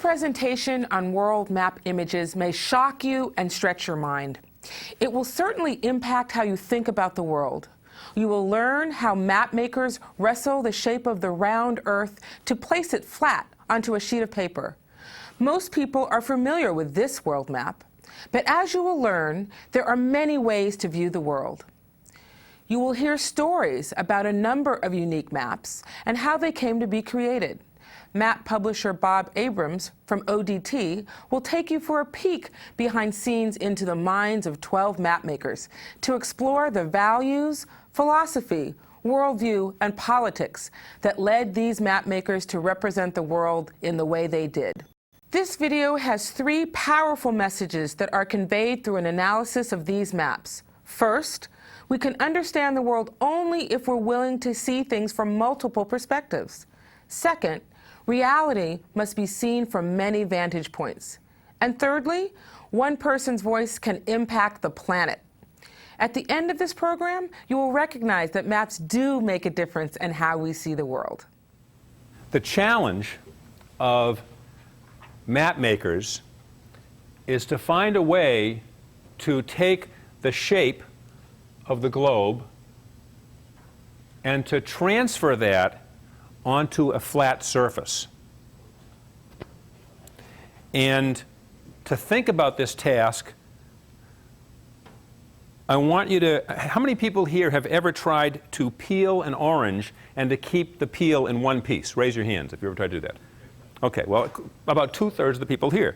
presentation on world map images may shock you and stretch your mind. It will certainly impact how you think about the world. You will learn how map makers wrestle the shape of the round Earth to place it flat onto a sheet of paper. Most people are familiar with this world map, but as you will learn, there are many ways to view the world. You will hear stories about a number of unique maps and how they came to be created. Map publisher Bob Abrams from ODT will take you for a peek behind scenes into the minds of 12 map makers to explore the values, philosophy, worldview, and politics that led these map makers to represent the world in the way they did. This video has 3 powerful messages that are conveyed through an analysis of these maps. First, we can understand the world only if we're willing to see things from multiple perspectives. Second, reality must be seen from many vantage points. And thirdly, one person's voice can impact the planet. At the end of this program, you will recognize that maps do make a difference in how we see the world. The challenge of map makers is to find a way to take the shape of the globe and to transfer that onto a flat surface. And to think about this task, I want you to, how many people here have ever tried to peel an orange and to keep the peel in one piece? Raise your hands if you ever tried to do that. Okay, well, about 2/3 of the people here.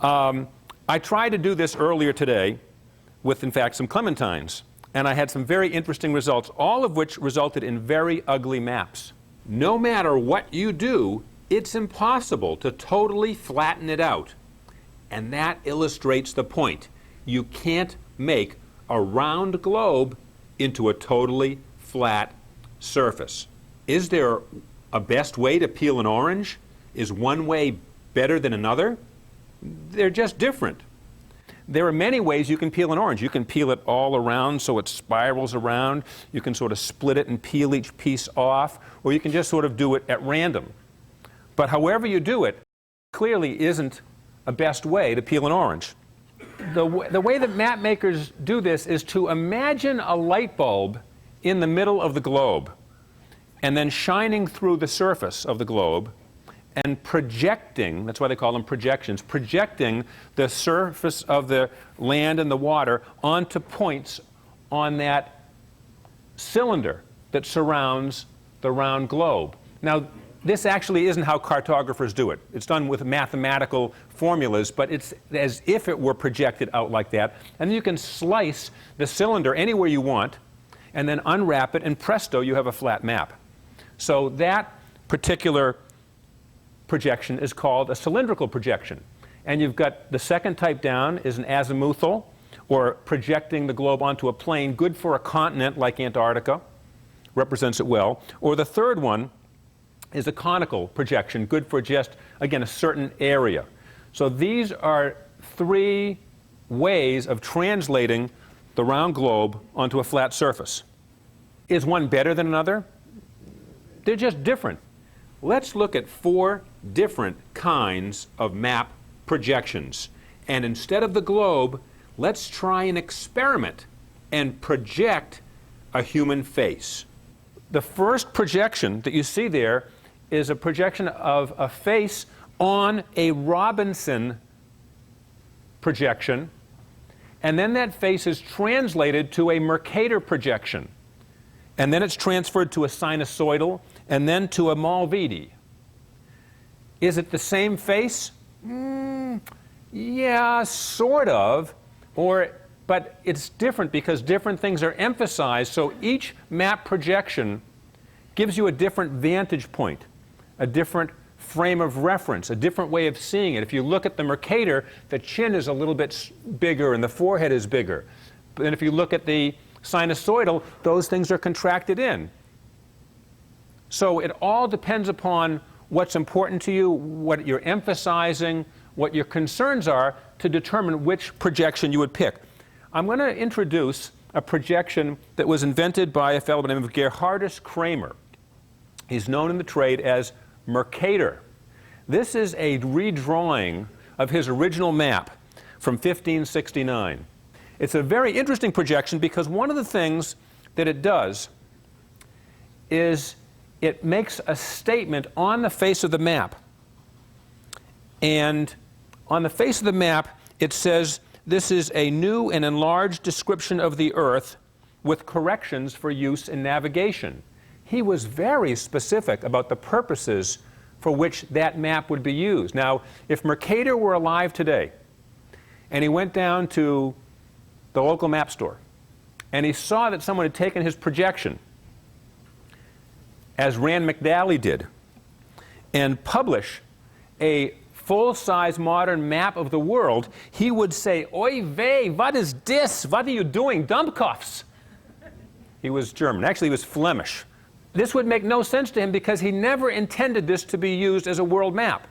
I tried to do this earlier today with, in fact, some clementines, and I had some very interesting results, all of which resulted in very ugly maps. No matter what you do, it's impossible to totally flatten it out. And that illustrates the point. You can't make a round globe into a totally flat surface. Is there a best way to peel an orange? Is one way better than another? They're just different. There are many ways you can peel an orange. You can peel it all around so it spirals around. You can sort of split it and peel each piece off, or you can just sort of do it at random. But however you do it, clearly isn't a best way to peel an orange. The way that map makers do this is to imagine a light bulb in the middle of the globe and then shining through the surface of the globe and projecting, that's why they call them projections, projecting the surface of the land and the water onto points on that cylinder that surrounds the round globe. Now, this actually isn't how cartographers do it. It's done with mathematical formulas, but it's as if it were projected out like that. And then you can slice the cylinder anywhere you want and then unwrap it, and presto, you have a flat map. So that particular projection is called a cylindrical projection. And you've got the second type down is an azimuthal, or projecting the globe onto a plane, good for a continent like Antarctica, represents it well. Or the third one is a conical projection, good for just, again, a certain area. So these are 3 ways of translating the round globe onto a flat surface. Is one better than another? They're just different. Let's look at 4 different kinds of map projections. And instead of the globe, let's try an experiment and project a human face. The first projection that you see there is a projection of a face on a Robinson projection, and then that face is translated to a Mercator projection, and then it's transferred to a sinusoidal, and then to a Malvidi. Is it the same face? Yeah, sort of, but it's different because different things are emphasized, so each map projection gives you a different vantage point, a different frame of reference, a different way of seeing it. If you look at the Mercator, the chin is a little bit bigger and the forehead is bigger. But then if you look at the sinusoidal, those things are contracted in. So it all depends upon what's important to you, what you're emphasizing, what your concerns are, to determine which projection you would pick. I'm going to introduce a projection that was invented by a fellow by the name of Gerhardus Kramer. He's known in the trade as Mercator. This is a redrawing of his original map from 1569. It's a very interesting projection because one of the things that it does is it makes a statement on the face of the map. And on the face of the map, it says, "This is a new and enlarged description of the Earth with corrections for use in navigation." He was very specific about the purposes for which that map would be used. Now, if Mercator were alive today, and he went down to the local map store, and he saw that someone had taken his projection, as Rand McNally did, and publish a full-size modern map of the world, he would say, "Oy vey, what is this? What are you doing, dummkopfs?" He was German. Actually, he was Flemish. This would make no sense to him because he never intended this to be used as a world map.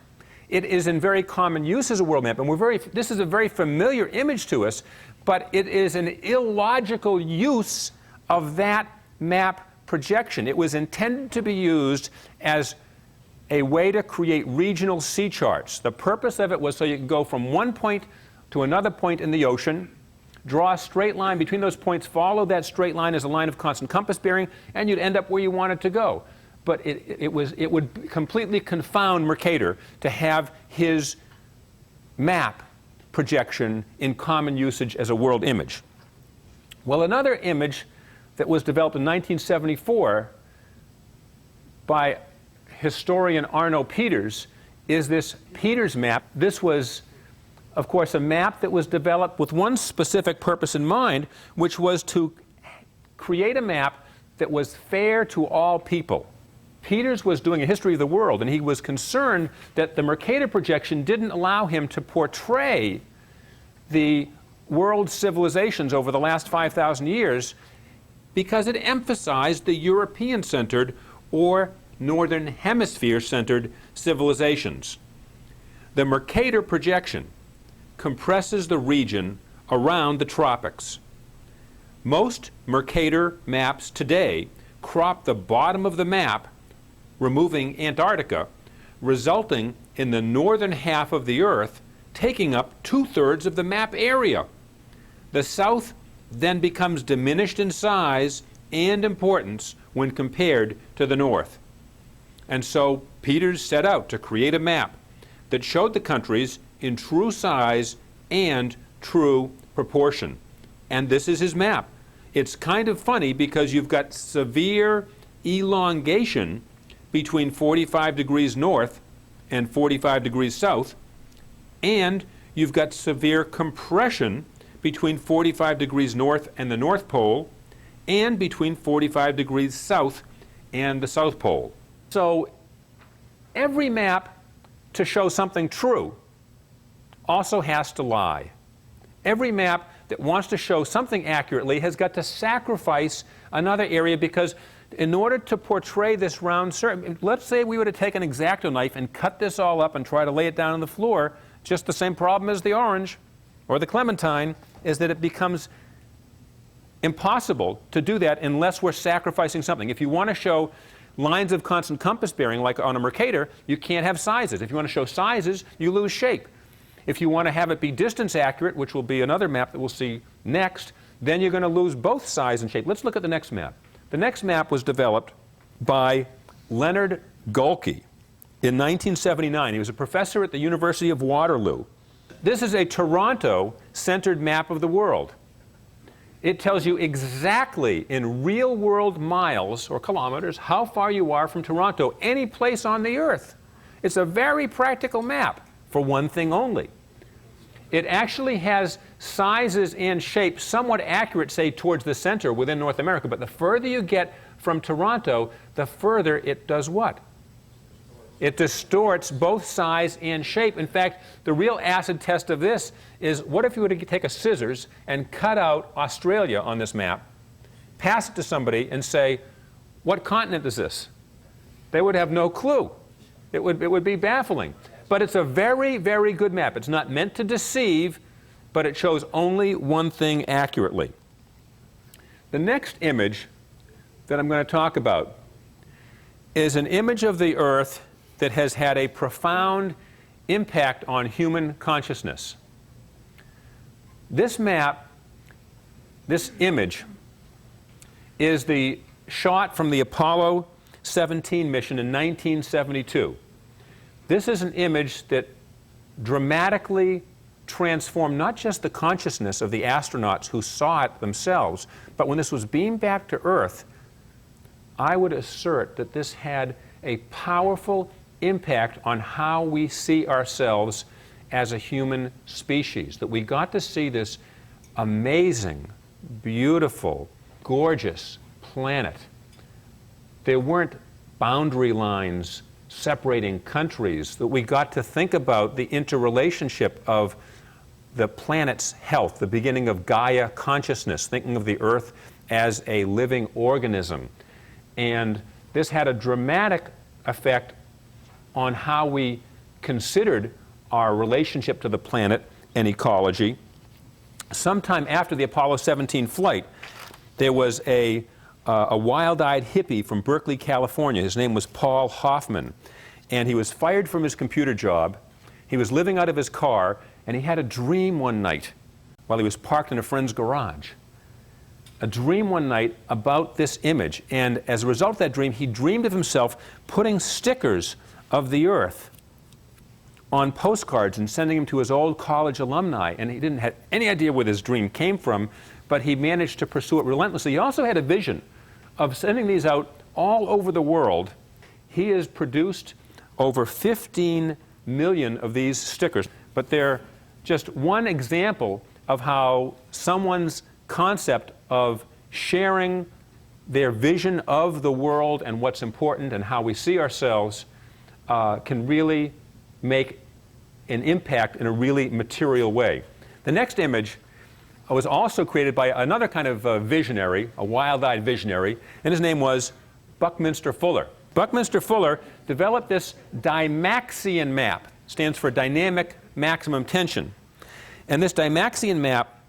It is in very common use as a world map, and this is a very familiar image to us, but it is an illogical use of that map projection. It was intended to be used as a way to create regional sea charts. The purpose of it was so you could go from one point to another point in the ocean, draw a straight line between those points, follow that straight line as a line of constant compass bearing, and you'd end up where you wanted to go. But it would completely confound Mercator to have his map projection in common usage as a world image. Well, another image that was developed in 1974 by historian Arno Peters is this Peters map. This was, of course, a map that was developed with one specific purpose in mind, which was to create a map that was fair to all people. Peters was doing a history of the world, and he was concerned that the Mercator projection didn't allow him to portray the world's civilizations over the last 5,000 years because it emphasized the European-centered or Northern Hemisphere-centered civilizations. The Mercator projection compresses the region around the tropics. Most Mercator maps today crop the bottom of the map, removing Antarctica, resulting in the northern half of the Earth taking up 2/3 of the map area. The South then becomes diminished in size and importance when compared to the North. And so Peters set out to create a map that showed the countries in true size and true proportion. And this is his map. It's kind of funny because you've got severe elongation between 45 degrees north and 45 degrees south, and you've got severe compression between 45 degrees north and the North Pole, and between 45 degrees south and the South Pole. So every map, to show something true, also has to lie. Every map that wants to show something accurately has got to sacrifice another area, because in order to portray this round surface, let's say we would have taken an X-Acto knife and cut this all up and try to lay it down on the floor, just the same problem as the orange or the clementine is that it becomes impossible to do that unless we're sacrificing something. If you want to show lines of constant compass bearing, like on a Mercator, you can't have sizes. If you want to show sizes, you lose shape. If you want to have it be distance accurate, which will be another map that we'll see next, then you're going to lose both size and shape. Let's look at the next map. The next map was developed by Leonard Goelkey in 1979. He was a professor at the University of Waterloo. This is a Toronto-centered map of the world. It tells you exactly in real-world miles or kilometers how far you are from Toronto, any place on the Earth. It's a very practical map for one thing only. It actually has sizes and shapes somewhat accurate, say, towards the center within North America, but the further you get from Toronto, the further it does what? It distorts both size and shape. In fact, the real acid test of this is, what if you were to take a scissors and cut out Australia on this map, pass it to somebody and say, what continent is this? They would have no clue. It would be baffling. But it's a very, very good map. It's not meant to deceive, but it shows only one thing accurately. The next image that I'm going to talk about is an image of the Earth that has had a profound impact on human consciousness. This map, this image, is the shot from the Apollo 17 mission in 1972. This is an image that dramatically transformed not just the consciousness of the astronauts who saw it themselves, but when this was beamed back to Earth, I would assert that this had a powerful impact on how we see ourselves as a human species, that we got to see this amazing, beautiful, gorgeous planet. There weren't boundary lines separating countries, that we got to think about the interrelationship of the planet's health, the beginning of Gaia consciousness, thinking of the Earth as a living organism. And this had a dramatic effect on how we considered our relationship to the planet and ecology. Sometime after the Apollo 17 flight, there was a wild-eyed hippie from Berkeley, California. His name was Paul Hoffman. And he was fired from his computer job. He was living out of his car, and he had a dream one night while he was parked in a friend's garage. A dream one night about this image. And as a result of that dream, he dreamed of himself putting stickers of the Earth on postcards and sending them to his old college alumni. And he didn't have any idea where this dream came from, but he managed to pursue it relentlessly. He also had a vision of sending these out all over the world. He has produced over 15 million of these stickers, but they're just one example of how someone's concept of sharing their vision of the world and what's important and how we see ourselves can really make an impact in a really material way. The next image was also created by another kind of visionary, a wild-eyed visionary, and his name was Buckminster Fuller. Buckminster Fuller developed this Dymaxion Map, stands for Dynamic Maximum Tension. And this Dymaxion Map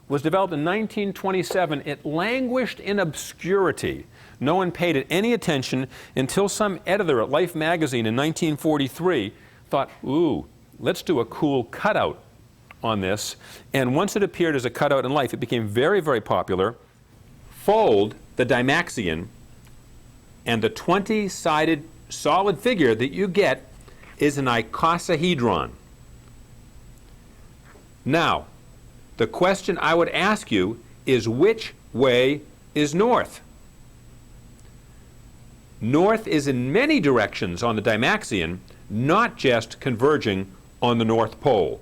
was developed in 1927. It languished in obscurity. No one paid it any attention until some editor at Life magazine in 1943 thought, ooh, let's do a cool cutout on this. And once it appeared as a cutout in Life, it became very, very popular. Fold the Dymaxion, and the 20-sided solid figure that you get is an icosahedron. Now, the question I would ask you is, which way is north? North is in many directions on the Dymaxion, not just converging on the North Pole.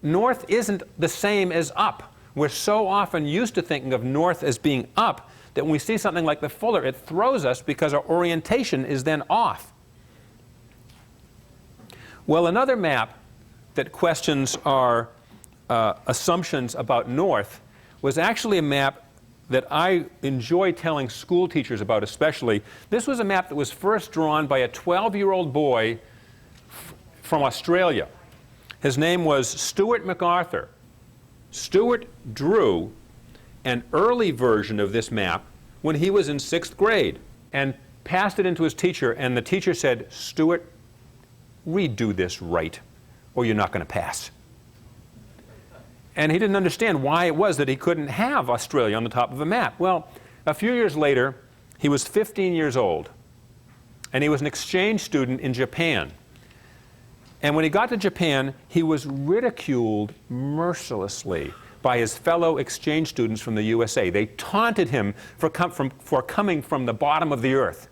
North isn't the same as up. We're so often used to thinking of north as being up that when we see something like the Fuller, it throws us because our orientation is then off. Well, another map that questions our assumptions about north was actually a map that I enjoy telling school teachers about especially. This was a map that was first drawn by a 12-year-old boy from Australia. His name was Stuart MacArthur. Stuart drew an early version of this map when he was in 6th grade and passed it into his teacher, and the teacher said, Stuart, redo this right or you're not going to pass. And he didn't understand why it was that he couldn't have Australia on the top of a map. Well, a few years later, he was 15 years old, and he was an exchange student in Japan. And when he got to Japan, he was ridiculed mercilessly by his fellow exchange students from the USA. They taunted him for coming from the bottom of the earth.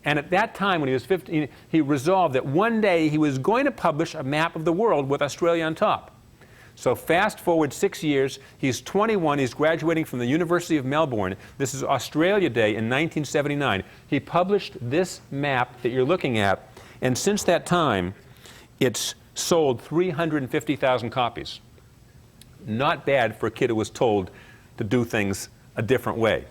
And at that time, when he was 15, he resolved that one day he was going to publish a map of the world with Australia on top. So fast forward 6 years, he's 21, he's graduating from the University of Melbourne. This is Australia Day in 1979. He published this map that you're looking at, and since that time, it's sold 350,000 copies. Not bad for a kid who was told to do things a different way.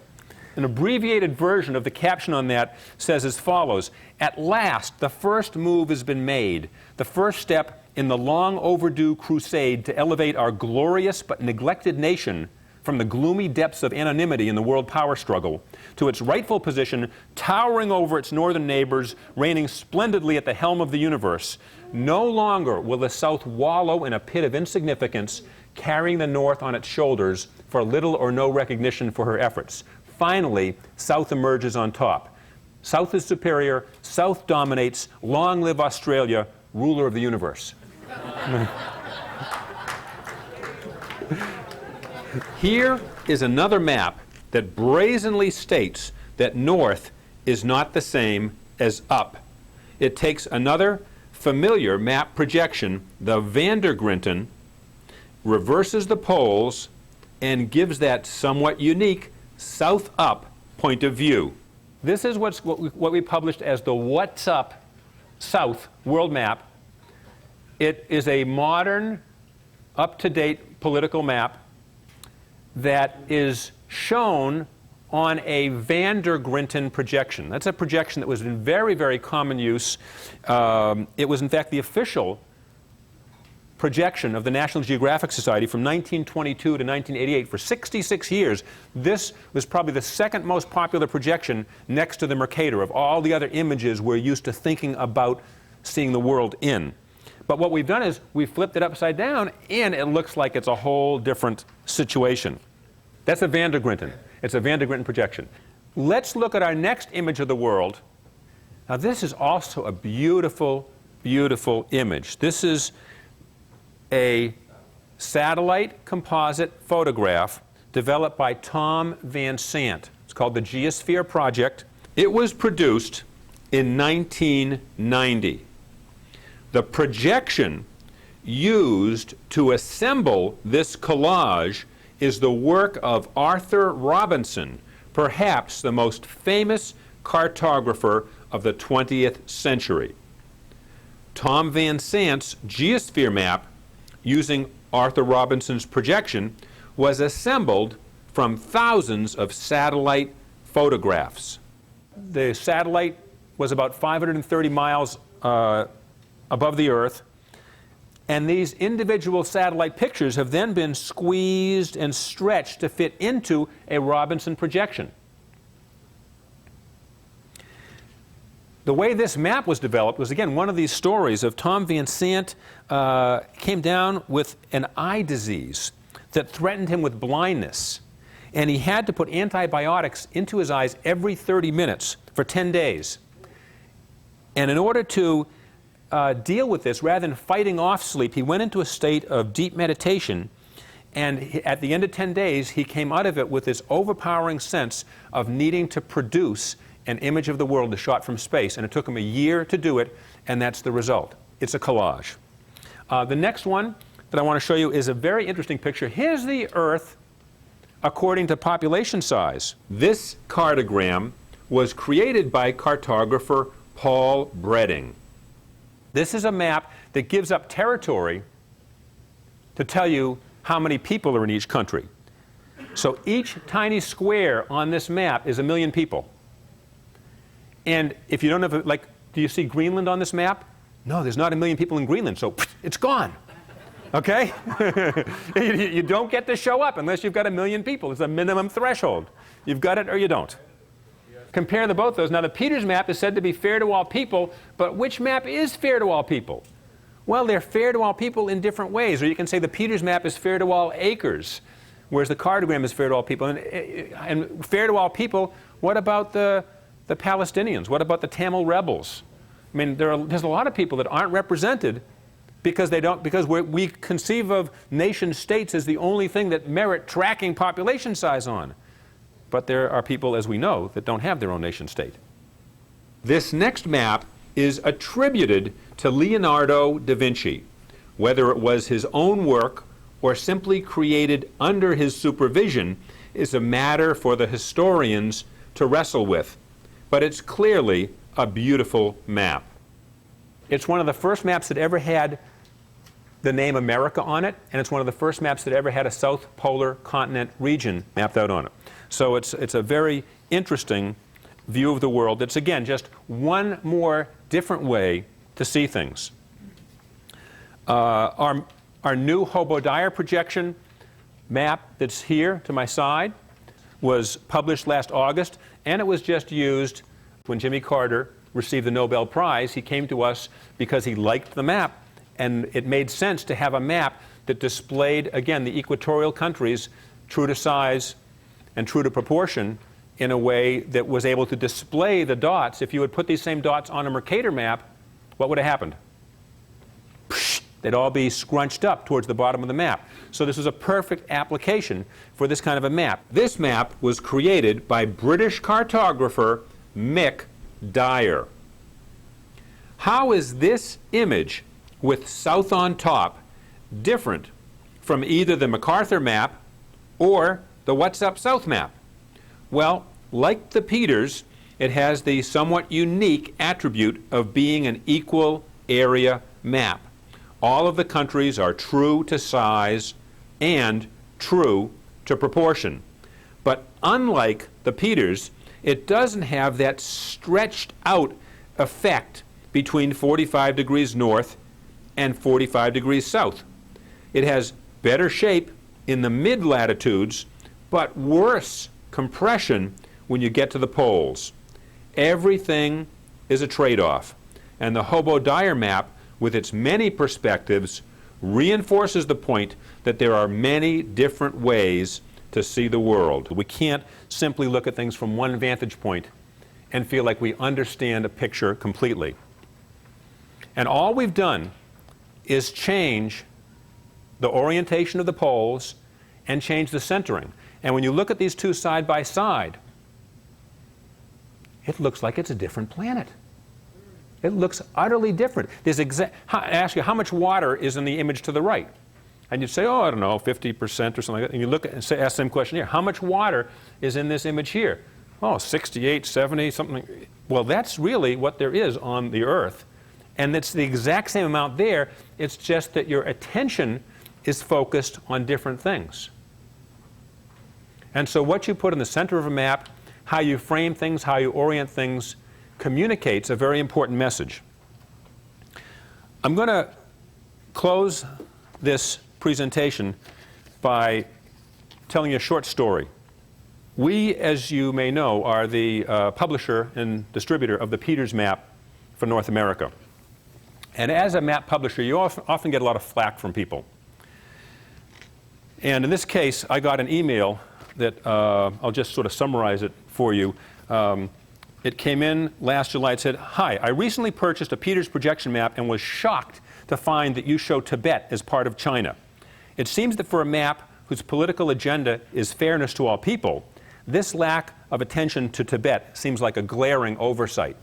An abbreviated version of the caption on that says as follows: at last, the first move has been made, the first step in the long overdue crusade to elevate our glorious but neglected nation from the gloomy depths of anonymity in the world power struggle to its rightful position, towering over its northern neighbors, reigning splendidly at the helm of the universe. No longer will the South wallow in a pit of insignificance, carrying the North on its shoulders for little or no recognition for her efforts. Finally, South emerges on top. South is superior, South dominates, long live Australia, ruler of the universe. Here is another map that brazenly states that North is not the same as up. It takes another familiar map projection, the Vandergrinten, reverses the poles, and gives that somewhat unique south-up point of view. This is what we published as the What's Up South world map. It is a modern, up-to-date political map that is shown on a Vandergrinten projection. That's a projection that was in very, very common use. It was, in fact, the official projection of the National Geographic Society from 1922 to 1988. For 66 years, this was probably the second most popular projection next to the Mercator of all the other images we're used to thinking about seeing the world in. But what we've done is we've flipped it upside down, and it looks like it's a whole different situation. That's a Vandergrinten. It's a Vandergrinten projection. Let's look at our next image of the world. Now, this is also a beautiful, beautiful image. This is a satellite composite photograph developed by Tom Van Sant. It's called the Geosphere Project. It was produced in 1990. The projection used to assemble this collage is the work of Arthur Robinson, perhaps the most famous cartographer of the 20th century. Tom Van Sant's Geosphere Map, using Arthur Robinson's projection, was assembled from thousands of satellite photographs. The satellite was about 530 miles above the Earth, and these individual satellite pictures have then been squeezed and stretched to fit into a Robinson projection. The way this map was developed was, again, one of these stories of Tom Van Sant came down with an eye disease that threatened him with blindness. And he had to put antibiotics into his eyes every 30 minutes for 10 days. And in order to deal with this, rather than fighting off sleep, he went into a state of deep meditation. And at the end of 10 days, he came out of it with this overpowering sense of needing to produce an image of the world as shot from space. And it took him a year to do it, and that's the result. It's a collage. The next one that I want to show you is a very interesting picture. Here's the Earth according to population size. This cartogram was created by cartographer Paul Bredding. This is a map that gives up territory to tell you how many people are in each country. So each tiny square on this map is 1 million people. And if you don't have, like, do you see Greenland on this map? No, there's not 1 million people in Greenland, so it's gone. Okay? You don't get to show up unless you've got 1 million people. It's a minimum threshold. You've got it or you don't. Compare both those. Now, the Peters map is said to be fair to all people, but which map is fair to all people? Well, they're fair to all people in different ways. Or you can say the Peters map is fair to all acres, whereas the cartogram is fair to all people. And fair to all people, what about the Palestinians? What about the Tamil rebels? I mean, there's a lot of people that aren't represented because we conceive of nation states as the only thing that merit tracking population size on. But there are people, as we know, that don't have their own nation state. This next map is attributed to Leonardo da Vinci, whether it was his own work or simply created under his supervision is a matter for the historians to wrestle with. But it's clearly a beautiful map. It's one of the first maps that ever had the name America on it, and it's one of the first maps that ever had a South Polar Continent region mapped out on it. So it's a very interesting view of the world. It's, again, just one more different way to see things. Our new Hobo Dyer projection map that's here to my side was published last August, and it was just used when Jimmy Carter received the Nobel Prize. He came to us because he liked the map, and it made sense to have a map that displayed, again, the equatorial countries true to size and true to proportion in a way that was able to display the dots. If you had put these same dots on a Mercator map, what would have happened? They'd all be scrunched up towards the bottom of the map. So this was a perfect application for this kind of a map. This map was created by British cartographer Mick Dyer. How is this image with south on top different from either the MacArthur map or the What's Up South map? Well, like the Peters, it has the somewhat unique attribute of being an equal area map. All of the countries are true to size and true to proportion. But unlike the Peters, it doesn't have that stretched out effect between 45 degrees north and 45 degrees south. It has better shape in the mid-latitudes, but worse compression when you get to the poles. Everything is a trade-off. And the Hobo Dyer map, with its many perspectives, reinforces the point that there are many different ways to see the world. We can't simply look at things from one vantage point and feel like we understand a picture completely. And all we've done is change the orientation of the poles and change the centering. And when you look at these two side by side, it looks like it's a different planet. It looks utterly different. I ask you, how much water is in the image to the right? And you'd say, oh, I don't know, 50% or something like that. And you look at and ask the same question here. How much water is in this image here? Oh, 68, 70, something. Well, that's really what there is on the Earth. And it's the exact same amount there. It's just that your attention is focused on different things. And so what you put in the center of a map, how you frame things, how you orient things, communicates a very important message. I'm going to close this presentation by telling you a short story. We, as you may know, are the publisher and distributor of the Peters map for North America. And as a map publisher, you often get a lot of flack from people. And in this case, I got an email that I'll just sort of summarize it for you. It came in last July. It said, "Hi, I recently purchased a Peters projection map and was shocked to find that you show Tibet as part of China. It seems that for a map whose political agenda is fairness to all people, this lack of attention to Tibet seems like a glaring oversight.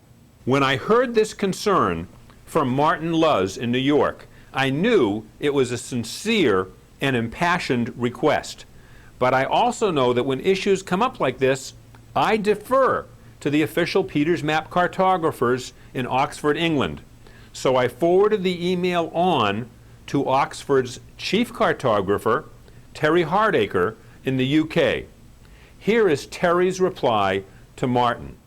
When I heard this concern from Martin Luz in New York, I knew it was a sincere and impassioned request. But I also know that when issues come up like this, I defer to the official Peters map cartographers in Oxford, England. So I forwarded the email on to Oxford's chief cartographer, Terry Hardacre, in the UK. Here is Terry's reply to Martin.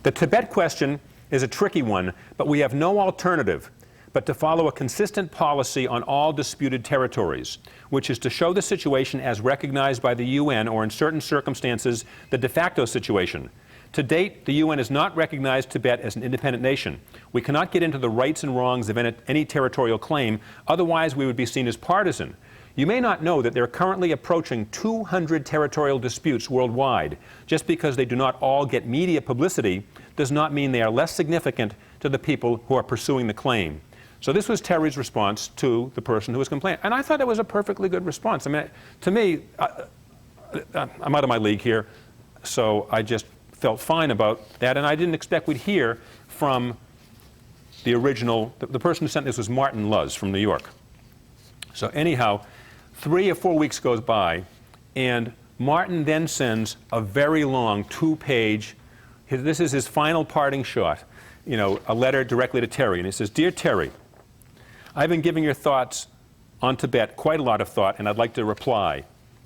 The Tibet question is a tricky one, but we have no alternative but to follow a consistent policy on all disputed territories, which is to show the situation as recognized by the UN or in certain circumstances the de facto situation. To date, the UN has not recognized Tibet as an independent nation. We cannot get into the rights and wrongs of any territorial claim, otherwise we would be seen as partisan. You may not know that there are currently approaching 200 territorial disputes worldwide. Just because they do not all get media publicity does not mean they are less significant to the people who are pursuing the claim." So this was Terry's response to the person who was complaining. And I thought it was a perfectly good response. I mean, to me, I'm out of my league here, so I just felt fine about that. And I didn't expect we'd hear from the original, the person who sent this was Martin Luz from New York. So anyhow, 3 or 4 weeks goes by, and Martin then sends a very long 2-page, this is his final parting shot, you know, a letter directly to Terry. And he says, "Dear Terry, I've been giving your thoughts on Tibet quite a lot of thought, and I'd like to reply."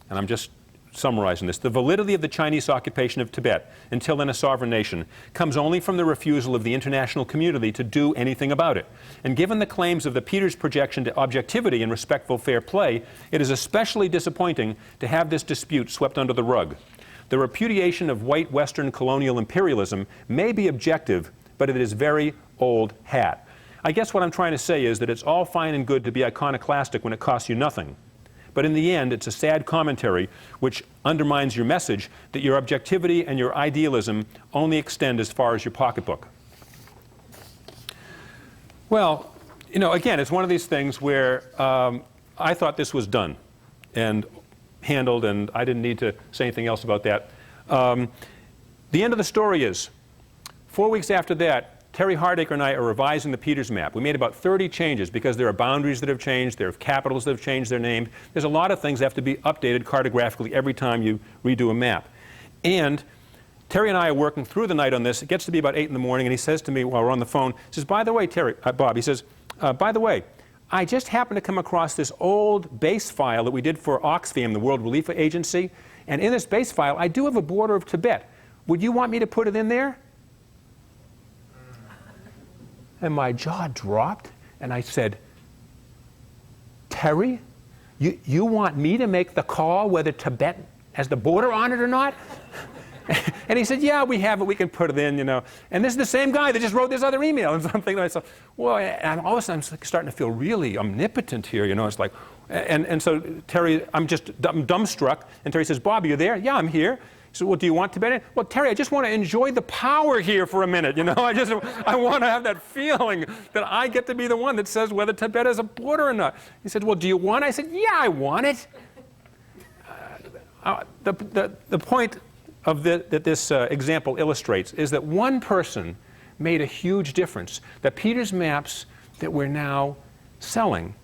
And I'm just summarizing this. The validity of the Chinese occupation of Tibet, until then a sovereign nation, comes only from the refusal of the international community to do anything about it. And given the claims of the Peters projection to objectivity and respectful fair play, it is especially disappointing to have this dispute swept under the rug. The repudiation of white Western colonial imperialism may be objective, but it is very old hat. I guess what I'm trying to say is that it's all fine and good to be iconoclastic when it costs you nothing. But in the end, it's a sad commentary which undermines your message that your objectivity and your idealism only extend as far as your pocketbook. Well, you know, again, it's one of these things where I thought this was done and handled, and I didn't need to say anything else about that. The end of the story is, 4 weeks after that, Terry Hardacre and I are revising the Peters map. We made about 30 changes because there are boundaries that have changed, there are capitals that have changed their name. There's a lot of things that have to be updated cartographically every time you redo a map. And Terry and I are working through the night on this. It gets to be about 8 in the morning, and he says to me while we're on the phone, he says, by the way, Bob, he says, by the way, I just happened to come across this old base file that we did for Oxfam, the World Relief Agency, and in this base file, I do have a border of Tibet. Would you want me to put it in there? And my jaw dropped, and I said, Terry, you want me to make the call whether Tibet has the border on it or not? And he said, yeah, we have it, we can put it in, you know. And this is the same guy that just wrote this other email. And something to myself, well, and all of a sudden I'm starting to feel really omnipotent here, you know. It's like, and so Terry, I'm dumbstruck. And Terry says, Bob, are you there? Yeah, I'm here. He said, well, do you want Tibet in? Well, Terry, I just want to enjoy the power here for a minute, you know. I want to have that feeling that I get to be the one that says whether Tibet has a border or not. He said, well, do you want it? I said, yeah, I want it. The point of that this example illustrates is that one person made a huge difference. The Peters maps that we're now selling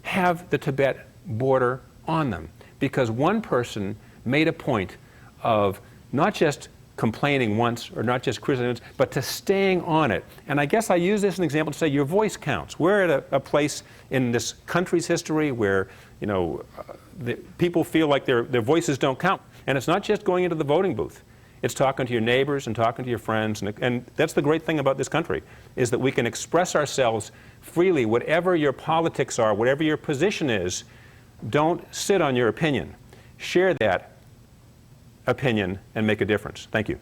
have the Tibet border on them because one person made a point of not just complaining once or not just criticizing once, but to staying on it. And I guess I use this as an example to say your voice counts. We're at a place in this country's history where, you know, people feel like their voices don't count. And it's not just going into the voting booth. It's talking to your neighbors and talking to your friends. And that's the great thing about this country, is that we can express ourselves freely, whatever your politics are, whatever your position is. Don't sit on your opinion. Share that opinion and make a difference. Thank you.